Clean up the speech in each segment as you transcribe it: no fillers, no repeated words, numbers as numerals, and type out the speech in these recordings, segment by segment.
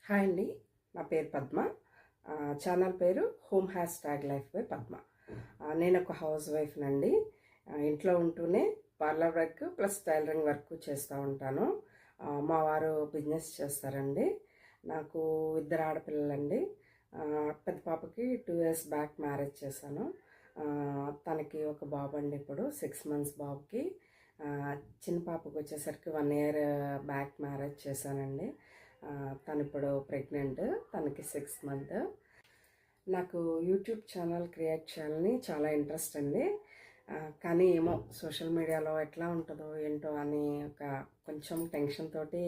Hi అండి, నా పేరు పద్మ. ఛానల్ పేరు home hash tag life by Padma. నేను ఒక హౌస్ వైఫ్నండి. ఇంట్లో ఉంటూనే parlour work plus tailoring work చేస్తూ ఉంటాను. మా వారు బిజినెస్ చేస్తారండి. నాకు ఇద్దరు ఆడపిల్లలండి. పెద్ద పాపకి 2 years బ్యాక్ మ్యారేజ్ చేశాను. తనకి ఒక బాబు అండి, ఇప్పుడు 6 months బాబుకి. చిన్న పాపకు వచ్చేసరికి 1 year బ్యాక్ మ్యారేజ్ చేశానండి. తను ఇప్పుడు ప్రెగ్నెంట్, తనకి 6 months. నాకు యూట్యూబ్ ఛానల్ క్రియేట్ చేయాలని చాలా ఇంట్రెస్ట్ అండి. కానీ ఏమో సోషల్ మీడియాలో ఎట్లా ఉంటుందో ఏంటో అని ఒక కొంచెం టెన్షన్ తోటి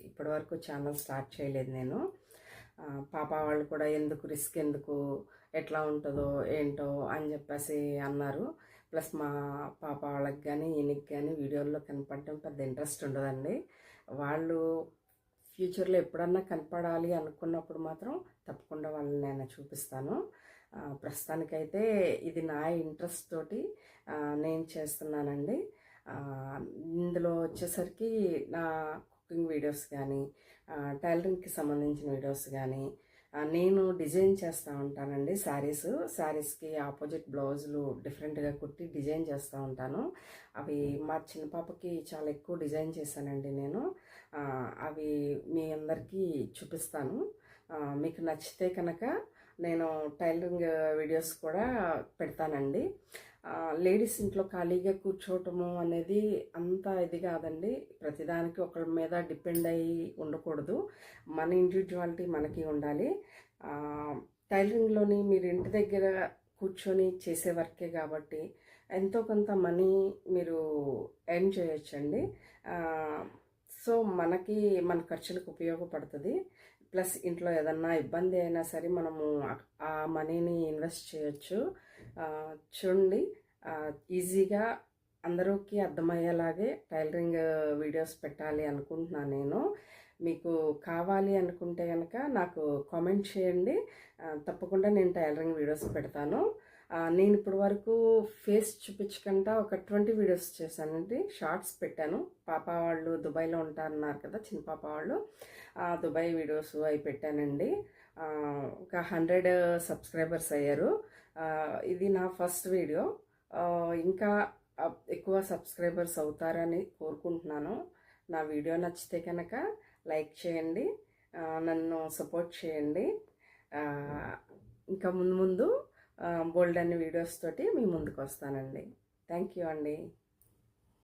ఇప్పటివరకు ఛానల్ స్టార్ట్ చేయలేదు నేను. పాప వాళ్ళు కూడా ఎందుకు రిస్క్, ఎందుకు ఎట్లా ఉంటుందో ఏంటో అని చెప్పేసి అన్నారు. ప్లస్ మా పాప వాళ్ళకి కానీ ఈయనకి కానీ వీడియోల్లో కనపడడం పెద్ద ఇంట్రెస్ట్ ఉండదండి. వాళ్ళు ఫ్యూచర్లో ఎప్పుడన్నా కనపడాలి అనుకున్నప్పుడు మాత్రం తప్పకుండా వాళ్ళని నేను చూపిస్తాను. ప్రస్తుతానికైతే ఇది నా ఇంట్రెస్ట్ తోటి నేను చేస్తున్నానండి. ఇందులో వచ్చేసరికి నా కుకింగ్ వీడియోస్ కానీ, టైలరింగ్కి సంబంధించిన వీడియోస్ కానీ, నేను డిజైన్ చేస్తూ ఉంటానండి. శారీస్కి ఆపోజిట్ బ్లౌజులు డిఫరెంట్గా కుట్టి డిజైన్ చేస్తూ ఉంటాను. అవి మా చిన్న పాపకి చాలా ఎక్కువ డిజైన్ చేశానండి నేను. అవి మీ అందరికీ చూపిస్తాను. మీకు నచ్చితే కనుక నేను టైలరింగ్ వీడియోస్ కూడా పెడతానండి. లేడీస్ ఇంట్లో ఖాళీగా కూర్చోవటము అనేది అంత ఇది కాదండి. ప్రతిదానికి ఒకరి మీద డిపెండ్ అయ్యి ఉండకూడదు. మన ఇండివిజువాలిటీ మనకి ఉండాలి. టైలరింగ్లోని మీరు ఇంటి దగ్గర కూర్చొని చేసే వర్కే కాబట్టి ఎంతో కొంత మనీ మీరు ఎర్న్ చేయొచ్చండి. సో మనకి మన ఖర్చులకు ఉపయోగపడుతుంది. ప్లస్ ఇంట్లో ఏదన్నా ఇబ్బంది అయినా సరే మనము ఆ మనీని ఇన్వెస్ట్ చేయొచ్చు. చూడండి, ఈజీగా అందరికీ అర్థమయ్యేలాగే టైలరింగ్ వీడియోస్ పెట్టాలి అనుకుంటున్నాను నేను. మీకు కావాలి అనుకుంటే కనుక నాకు కామెంట్ చేయండి. తప్పకుండా నేను టైలరింగ్ వీడియోస్ పెడతాను. నేను ఇప్పటి వరకు ఫేస్ చూపించకుండా ఒక 20 వీడియోస్ చేశానండి. షార్ట్స్ పెట్టాను. పాప వాళ్ళు దుబాయ్లో ఉంటారన్నారు కదా, చిన్న పాప వాళ్ళు. దుబాయ్ వీడియోస్ అవి పెట్టానండి. ఒక 100 సబ్స్క్రైబర్స్ అయ్యారు. ఇది నా ఫస్ట్ వీడియో. ఇంకా ఎక్కువ సబ్స్క్రైబర్స్ అవుతారని కోరుకుంటున్నాను. నా వీడియో నచ్చితే కనుక లైక్ చేయండి, నన్ను సపోర్ట్ చేయండి. ఇంకా ముందు బోల్డ్ అన్ని వీడియోస్ తోటి మీ ముందుకు వస్తానండి. థ్యాంక్ యూ అండి.